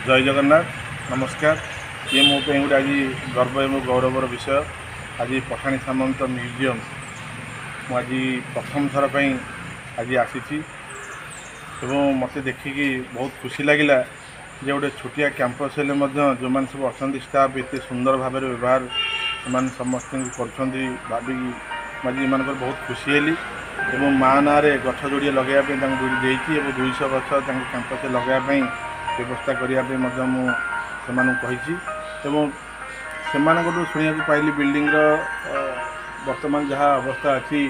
जय जगन्नाथ नमस्कार। ये मो गोटे आज गर्व एवं गौरवर विषय। आज पठाणी सामंत म्यूजियम आज प्रथम थर पर आज आसी मत देखिकी बहुत खुशी लगिला। जे गोटे छोटिया कैंपस हेले जो मैंने सब अच्छा स्टाफ एत सुंदर भाव व्यवहार से समस्त भाविकी आज बहुत खुशी हेली। माँ ना गछ जोड़िए लगाइए 200 गछ कैंपस लगाइए व्यवस्था करने से शुणा पाइली बिल्डिंग वर्तमान जहाँ अवस्था अच्छी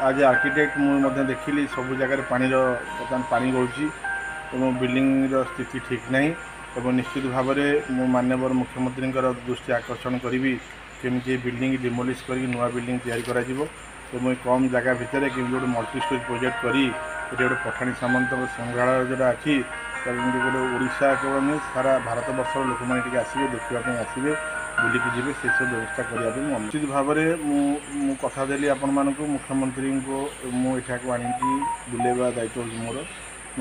आज आर्किटेक्ट मुझे देखिली सब जगह पानी बर्तमान पानी रोची और बिल्डिंग स्थिति ठीक ना। निश्चित भाव में माननीय मुख्यमंत्री दृष्टि आकर्षण करी केमी बिल्डिंग डिमोलिश कर नुआ बिल्डिंग तैयारी कम जगह भितर गोटे मल्टी स्टोरेज प्रोजेक्ट करी गोटे पठाणी सामंत संग्रहालय जोटा अच्छी गोटे ओडिशा केवल नहीं सारा भारत वर्षर लोक मैंने आसवे देखापी आसवे बुलिकी जी से सब व्यवस्था करने निश्चित भाव में कथा देली आपण मानक मुख्यमंत्री को मुठा को आनी बुलेवा दायित्व मोर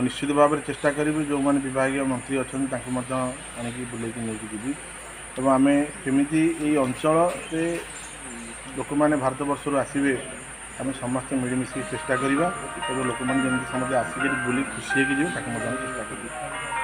निश्चित भाव में चेष्टा करी जो मैंने विभाग मंत्री अच्छा आनिकी बुलेकी नहीं जी तो आम केमी अंचल से लोक मैंने भारत वर्षर आसवे आम समस्त मिलमिश चेष्टा करवा लोक मैंने जमी समझे आसिक बुली खुशी होगी चेष्टा कर।